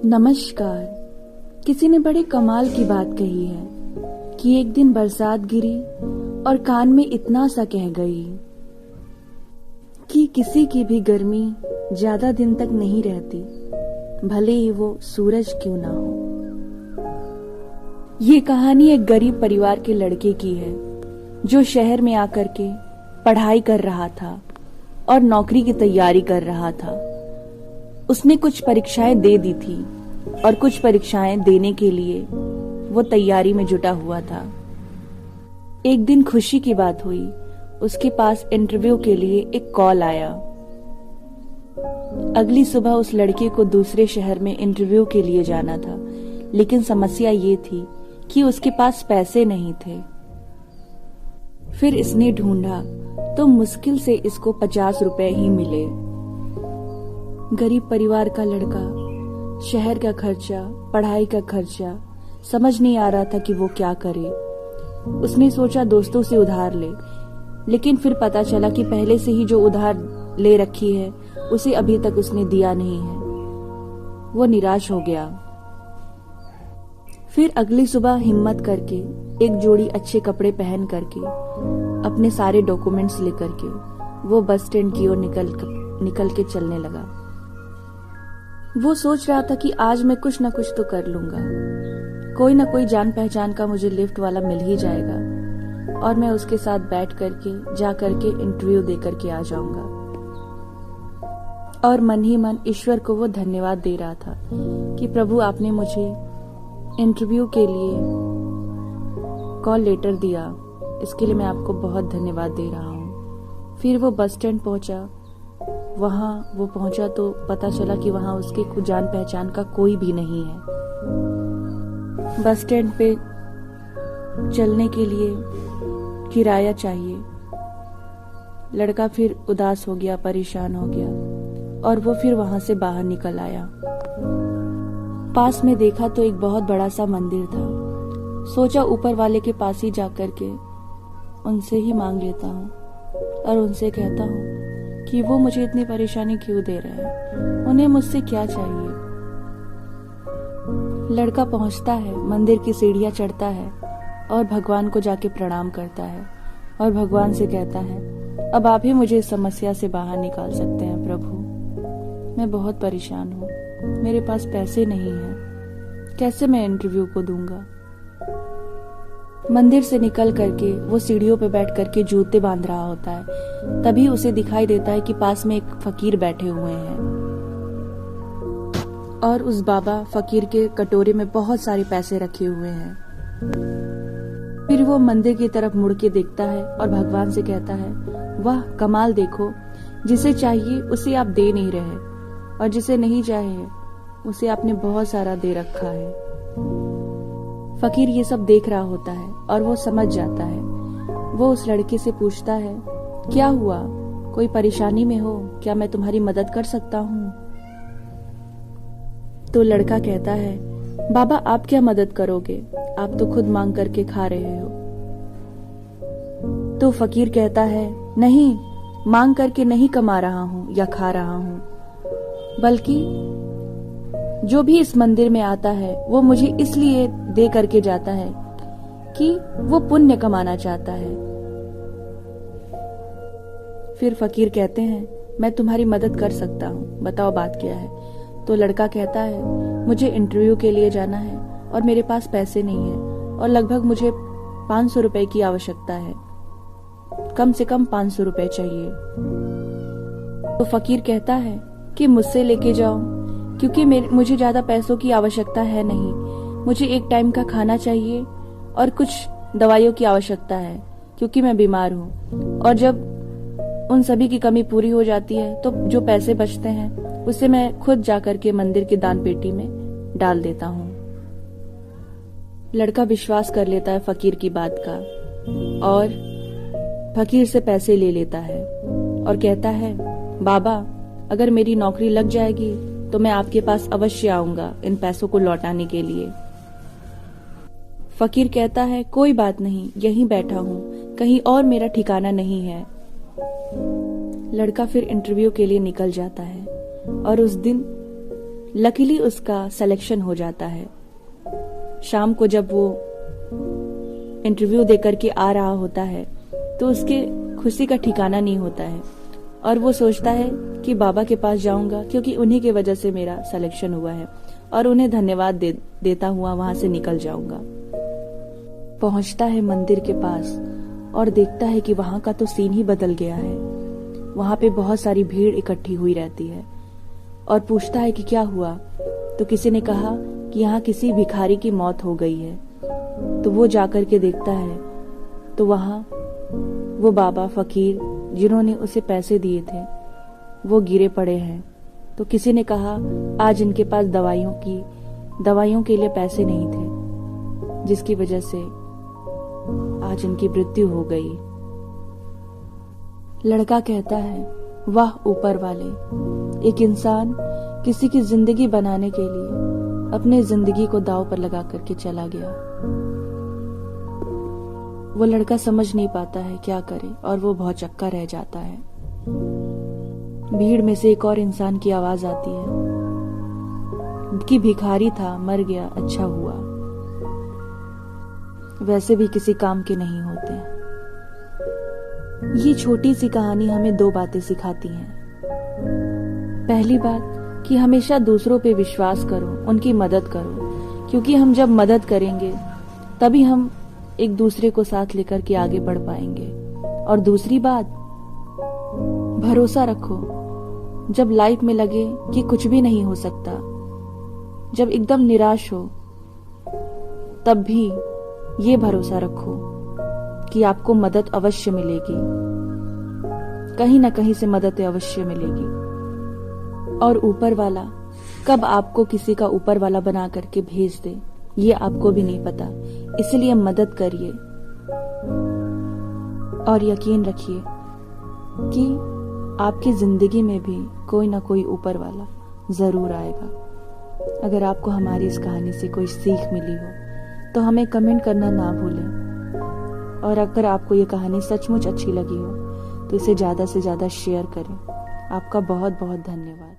नमस्कार। किसी ने बड़े कमाल की बात कही है कि एक दिन बरसात गिरी और कान में इतना सा कह गई कि किसी की भी गर्मी ज्यादा दिन तक नहीं रहती, भले ही वो सूरज क्यों ना हो। ये कहानी एक गरीब परिवार के लड़के की है जो शहर में आकर के पढ़ाई कर रहा था और नौकरी की तैयारी कर रहा था। उसने कुछ परीक्षाएं दे दी थी और कुछ परीक्षाएं देने के लिए वो तैयारी में जुटा हुआ था। एक दिन खुशी की बात हुई, उसके पास इंटरव्यू के लिए एक कॉल आया। अगली सुबह उस लड़के को दूसरे शहर में इंटरव्यू के लिए जाना था, लेकिन समस्या ये थी कि उसके पास पैसे नहीं थे। फिर इसने ढूंढा तो मुश्किल से इसको 50 रुपए ही मिले। गरीब परिवार का लड़का, शहर का खर्चा, पढ़ाई का खर्चा, समझ नहीं आ रहा था कि वो क्या करे। उसने सोचा दोस्तों से उधार ले, लेकिन फिर पता चला कि पहले से ही जो उधार ले रखी है उसे अभी तक उसने दिया नहीं है। वो निराश हो गया। फिर अगली सुबह हिम्मत करके एक जोड़ी अच्छे कपड़े पहन करके अपने सारे डॉक्यूमेंट्स लेकर के वो बस स्टैंड की ओर निकल के चलने लगा। वो सोच रहा था कि आज मैं कुछ ना कुछ तो कर लूंगा, कोई ना कोई जान पहचान का मुझे लिफ्ट वाला मिल ही जाएगा और मैं उसके साथ बैठ करके जा करके इंटरव्यू दे करके आ जाऊंगा। और मन ही मन ईश्वर को वो धन्यवाद दे रहा था कि प्रभु आपने मुझे इंटरव्यू के लिए कॉल लेटर दिया, इसके लिए मैं आपको बहुत धन्यवाद दे रहा हूँ। फिर वो बस स्टैंड पहुंचा। वहां वो पहुंचा तो पता चला कि वहां उसके कुछ जान पहचान का कोई भी नहीं है। बस स्टैंड पे चलने के लिए किराया चाहिए। लड़का फिर उदास हो गया, परेशान हो गया और वो फिर वहां से बाहर निकल आया। पास में देखा तो एक बहुत बड़ा सा मंदिर था। सोचा ऊपर वाले के पास ही जाकर के उनसे ही मांग लेता हूँ और उनसे कहता हूँ कि वो मुझे इतनी परेशानी क्यों दे रहे हैं, उन्हें मुझसे क्या चाहिए। लड़का पहुंचता है, मंदिर की सीढ़ियां चढ़ता है और भगवान को जाके प्रणाम करता है और भगवान से कहता है, अब आप ही मुझे इस समस्या से बाहर निकाल सकते हैं प्रभु। मैं बहुत परेशान हूँ, मेरे पास पैसे नहीं हैं, कैसे मैं इंटरव्यू को दूंगा। मंदिर से निकल करके वो सीढ़ियों पे बैठ करके जूते बांध रहा होता है। तभी उसे दिखाई देता है कि पास में एक फकीर बैठे हुए हैं और उस बाबा फकीर के कटोरे में बहुत सारे पैसे रखे हुए हैं। फिर वो मंदिर की तरफ मुड़ के देखता है और भगवान से कहता है, वाह कमाल, देखो जिसे चाहिए उसे आप दे नहीं रहे और जिसे नहीं चाहिए उसे आपने बहुत सारा दे रखा है। फकीर ये सब देख रहा होता है और वो समझ जाता है। वो उस लड़के से पूछता है, क्या हुआ, कोई परेशानी में हो क्या, मैं तुम्हारी मदद कर सकता हूँ। तो लड़का कहता है, बाबा आप क्या मदद करोगे, आप तो खुद मांग करके खा रहे हो। तो फकीर कहता है, नहीं, मांग करके नहीं कमा रहा हूँ या खा रहा हूँ, बल्कि जो भी इस मंदिर में आता है वो मुझे इसलिए दे करके जाता है कि वो पुण्य कमाना चाहता है। फिर फकीर कहते हैं, मैं तुम्हारी मदद कर सकता हूँ, बताओ बात क्या है। तो लड़का कहता है, मुझे इंटरव्यू के लिए जाना है और मेरे पास पैसे नहीं है और लगभग मुझे 500 रुपए की आवश्यकता है, कम से कम 500 रुपए चाहिए। तो फकीर कहता है कि मुझसे लेके जाओ, क्योंकि मुझे ज्यादा पैसों की आवश्यकता है नहीं, मुझे एक टाइम का खाना चाहिए और कुछ दवाइयों की आवश्यकता है क्योंकि मैं बीमार हूँ। और जब उन सभी की कमी पूरी हो जाती है तो जो पैसे बचते हैं उसे मैं खुद जाकर के मंदिर की दान पेटी में डाल देता हूँ। लड़का विश्वास कर लेता है फकीर की बात का और फकीर से पैसे ले लेता है और कहता है, बाबा अगर मेरी नौकरी लग जाएगी तो मैं आपके पास अवश्य आऊंगा इन पैसों को लौटाने के लिए। फकीर कहता है, कोई बात नहीं, यहीं बैठा हूँ, कहीं और मेरा ठिकाना नहीं है। लड़का फिर इंटरव्यू के लिए निकल जाता है और उस दिन लकीली उसका सिलेक्शन हो जाता है। शाम को जब वो इंटरव्यू देकर के आ रहा होता है तो उसके खुशी का ठिकाना नहीं होता है और वो सोचता है कि बाबा के पास जाऊंगा क्योंकि उन्हीं की वजह से मेरा सिलेक्शन हुआ है और उन्हें धन्यवाद देता हुआ वहां से निकल जाऊंगा। पहुंचता है मंदिर के पास और देखता है कि वहां का तो सीन ही बदल गया है। वहां पे बहुत सारी भीड़ इकट्ठी हुई रहती है और पूछता है कि क्या हुआ, तो किसी ने कहा कि यहाँ किसी भिखारी की मौत हो गई है। तो वो जाकर के देखता है तो वहां वो बाबा फकीर जिन्होंने उसे पैसे दिए थे वो गिरे पड़े हैं। तो किसी ने कहा आज इनके पास दवाइयों के लिए पैसे नहीं थे, जिसकी वजह से आज इनकी मृत्यु हो गई। लड़का कहता है वाह ऊपर वाले, एक इंसान किसी की जिंदगी बनाने के लिए अपने जिंदगी को दांव पर लगा करके चला गया। वो लड़का समझ नहीं पाता है क्या करे और वो बहुत चक्का रह जाता है। भीड़ में से एक और इंसान की आवाज आती है कि भिखारी था, मर गया, अच्छा हुआ, वैसे भी किसी काम के नहीं होते। ये छोटी सी कहानी हमें दो बातें सिखाती हैं। पहली बात कि हमेशा दूसरों पे विश्वास करो, उनकी मदद करो, क्योंकि हम जब मदद करेंगे तभी हम एक दूसरे को साथ लेकर के आगे बढ़ पाएंगे। और दूसरी बात, भरोसा रखो। जब लाइफ में लगे कि कुछ भी नहीं हो सकता, जब एकदम निराश हो, तब भी ये भरोसा रखो कि आपको मदद अवश्य मिलेगी, कहीं ना कहीं से मदद अवश्य मिलेगी। और ऊपर वाला कब आपको किसी का ऊपर वाला बना करके भेज दे ये आपको भी नहीं पता, इसलिए मदद करिए और यकीन रखिए कि आपकी जिंदगी में भी कोई ना कोई ऊपर वाला जरूर आएगा। अगर आपको हमारी इस कहानी से कोई सीख मिली हो तो हमें कमेंट करना ना भूलें, और अगर आपको ये कहानी सचमुच अच्छी लगी हो तो इसे ज्यादा से ज्यादा शेयर करें। आपका बहुत बहुत धन्यवाद।